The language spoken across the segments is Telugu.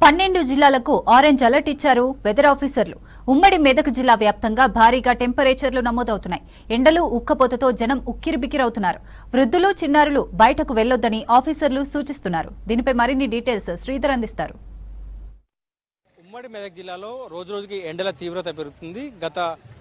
12 జిల్లాలకు ఆరెంజ్ అలర్ట్ ఇచ్చారు వెదర్ ఆఫీసర్లు. ఉమ్మడి మెదక్ జిల్లా వ్యాప్తంగా భారీగా టెంపరేచర్లు నమోదవుతున్నాయి. ఎండలు ఉక్కపోతతో జనం ఉక్కిరిబిక్కిరవుతున్నారు. వృద్ధులు చిన్నారులు బయటకు వెళ్లొద్దని ఆఫీసర్లు సూచిస్తున్నారు. దీనిపై మరిన్ని డీటెయిల్స్ శ్రీధర్ అందిస్తారు. ఉమ్మడి మెదక్ జిల్లాలో రోజురోజుకి ఎండల తీవ్రత పెరుగుతుంది. గత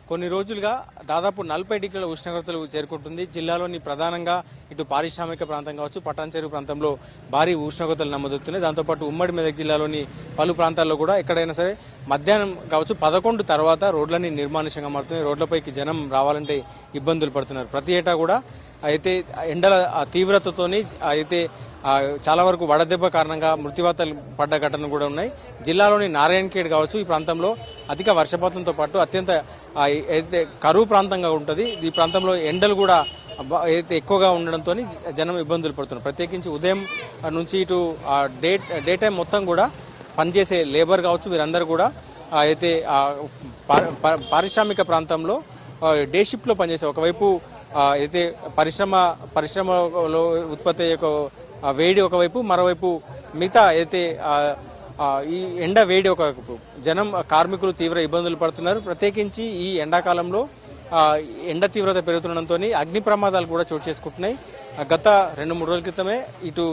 కొన్ని రోజులుగా దాదాపు 40 డిగ్రీల ఉష్ణోగ్రతలు చేరుకుంటుంది. జిల్లాలోని ప్రధానంగా ఇటు పారిశ్రామిక ప్రాంతం కావచ్చు, పటాన్చెరు ప్రాంతంలో భారీ ఉష్ణోగ్రతలు నమోదవుతున్నాయి. దాంతోపాటు ఉమ్మడి మెదక్ జిల్లాలోని పలు ప్రాంతాల్లో కూడా ఎక్కడైనా సరే మధ్యాహ్నం కావచ్చు 11 తర్వాత రోడ్లన్నీ నిర్మానుష్యంగా మారుతున్నాయి. రోడ్లపైకి జనం రావాలంటే ఇబ్బందులు పడుతున్నారు. ప్రతి ఏటా కూడా అయితే ఎండల తీవ్రతతోని అయితే చాలా వరకు వడదెబ్బ కారణంగా మృత్యువాతలు పడ్డ ఘటనలు కూడా ఉన్నాయి. జిల్లాలోని నారాయణఖేడ్ కావచ్చు, ఈ ప్రాంతంలో అధిక వర్షపాతంతో పాటు అత్యంత అయితే కరువు ప్రాంతంగా ఉంటుంది. ఈ ప్రాంతంలో ఎండలు కూడా అయితే ఎక్కువగా ఉండడంతో జనం ఇబ్బందులు పడుతున్నారు. ప్రత్యేకించి ఉదయం నుంచి ఇటు డే టైం మొత్తం కూడా పనిచేసే లేబర్ కావచ్చు, వీరందరూ కూడా అయితే పారిశ్రామిక ప్రాంతంలో డే షిఫ్ట్లో పనిచేసే ఒకవైపు అయితే పరిశ్రమలో ఉత్పత్తి అయ్యే వేడి ఒకవైపు, మరోవైపు మిగతా అయితే ఈ ఎండ వేడి ఒకవైపు జనం కార్మికులు తీవ్ర ఇబ్బందులు పడుతున్నారు. ప్రత్యేకించి ఈ ఎండాకాలంలో ఎండ తీవ్రత పెరుగుతుండడంతో అగ్ని ప్రమాదాలు కూడా చోటు చేసుకుంటున్నాయి. గత 2-3 రోజుల క్రితమే ఇటు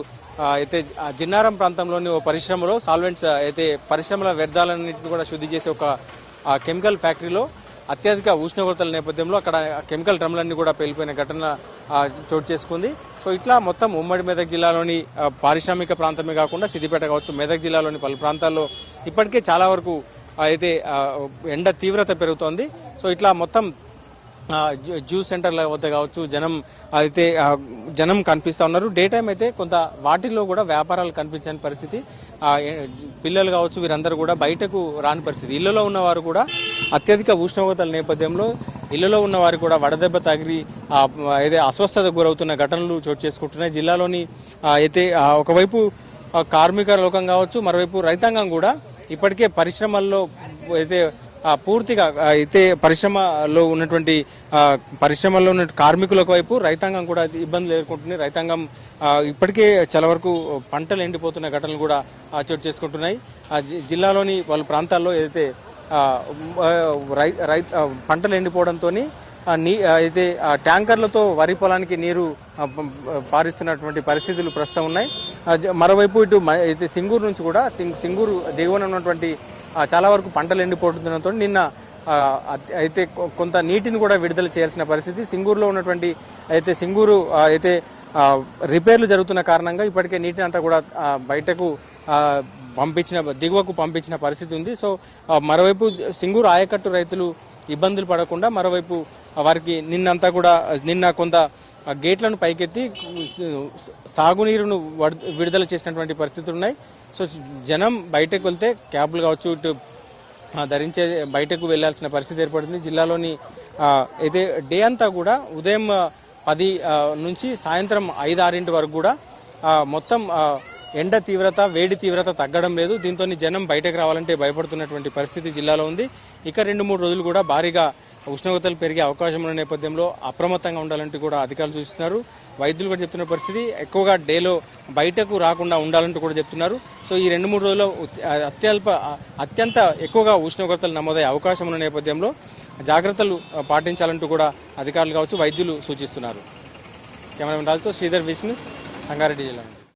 అయితే జిన్నారం ప్రాంతంలోని ఓ పరిశ్రమలో సాల్వెంట్స్ అయితే పరిశ్రమల వ్యర్థాలన్నింటినీ కూడా శుద్ధి చేసే ఒక కెమికల్ ఫ్యాక్టరీలో అత్యధిక ఉష్ణోగ్రతల నేపథ్యంలో అక్కడ కెమికల్ డ్రమ్లన్నీ కూడా పేలిపోయిన ఘటన చోటు చేసుకుంది. సో ఇట్లా మొత్తం ఉమ్మడి మెదక్ జిల్లాలోని పారిశ్రామిక ప్రాంతమే కాకుండా సిద్దిపేట కావచ్చు, మెదక్ జిల్లాలోని పలు ప్రాంతాల్లో ఇప్పటికే చాలా వరకు అయితే ఎండ తీవ్రత పెరుగుతోంది. సో ఇట్లా మొత్తం జ్యూస్ సెంటర్ల వద్ద కావచ్చు జనం కనిపిస్తూ ఉన్నారు. డే టైం అయితే కొంత వాటిల్లో కూడా వ్యాపారాలు కనిపించని పరిస్థితి. పిల్లలు కావచ్చు, వీరందరూ కూడా బయటకు రాని పరిస్థితి. ఇళ్లలో ఉన్నవారు కూడా అత్యధిక ఉష్ణోగ్రతల నేపథ్యంలో ఇళ్లలో ఉన్న వారు కూడా వడదెబ్బ తగిలి అయితే అస్వస్థతకు గురవుతున్న ఘటనలు చోటు చేసుకుంటున్నాయి. జిల్లాలోని అయితే ఒకవైపు కార్మిక లోకం కావచ్చు, మరోవైపు రైతాంగం కూడా ఇప్పటికే పరిశ్రమల్లో అయితే పూర్తిగా అయితే పరిశ్రమలో ఉన్న కార్మికుల వైపు రైతాంగం కూడా ఇబ్బందులు ఎదుర్కొంటున్నాయి. రైతాంగం ఇప్పటికే చాలా వరకు పంటలు ఎండిపోతున్న ఘటనలు కూడా చోటు చేసుకుంటున్నాయి. జిల్లాలోని పలు ప్రాంతాల్లో ఏదైతే పంటలు ఎండిపోవడంతో అయితే ట్యాంకర్లతో వరి పొలానికి నీరు పారిస్తున్నటువంటి పరిస్థితులు ప్రస్తుతం ఉన్నాయి. మరోవైపు ఇటు అయితే సింగూరు నుంచి కూడా సింగూరు దిగువన ఉన్నటువంటి చాలా వరకు పంటలు ఎండిపోతుండడంతో నిన్న అయితే కొంత నీటిని కూడా విడుదల చేయాల్సిన పరిస్థితి. సింగూరులో ఉన్నటువంటి అయితే సింగూరు అయితే రిపేర్లు జరుగుతున్న కారణంగా ఇప్పటికే నీటిని అంతా కూడా బయటకు దిగువకు పంపించిన పరిస్థితి ఉంది. సో మరోవైపు సింగూరు ఆయకట్టు రైతులు ఇబ్బందులు పడకుండా మరోవైపు వారికి నిన్న కొంత గేట్లను పైకెత్తి సాగునీరును విడుదల చేసినటువంటి పరిస్థితులు ఉన్నాయి. సో జనం బయటకు వెళ్తే క్యాబ్లు కావచ్చు ఇటు ధరించే బయటకు వెళ్లాల్సిన పరిస్థితి ఏర్పడింది. జిల్లాలోని అయితే డే అంతా కూడా ఉదయం 10 నుంచి సాయంత్రం 5-6 వరకు కూడా మొత్తం ఎండ తీవ్రత, వేడి తీవ్రత తగ్గడం లేదు. దీంతో జనం బయటకు రావాలంటే భయపడుతున్నటువంటి పరిస్థితి జిల్లాలో ఉంది. ఇక 2-3 రోజులు కూడా భారీగా ఉష్ణోగ్రతలు పెరిగే అవకాశం ఉన్న నేపథ్యంలో అప్రమత్తంగా ఉండాలంటూ కూడా అధికారులు సూచిస్తున్నారు. వైద్యులు కూడా చెప్తున్న పరిస్థితి ఎక్కువగా డేలో బయటకు రాకుండా ఉండాలంటూ కూడా చెప్తున్నారు. సో ఈ 2-3 రోజుల్లో అత్యంత ఎక్కువగా ఉష్ణోగ్రతలు నమోదయ్యే అవకాశం ఉన్న నేపథ్యంలో జాగ్రత్తలు పాటించాలంటూ కూడా అధికారులు కావచ్చు, వైద్యులు సూచిస్తున్నారు. కెమెరామెన్ రాజుతో శ్రీధర్, విస్మిస్, సంగారెడ్డి జిల్లా.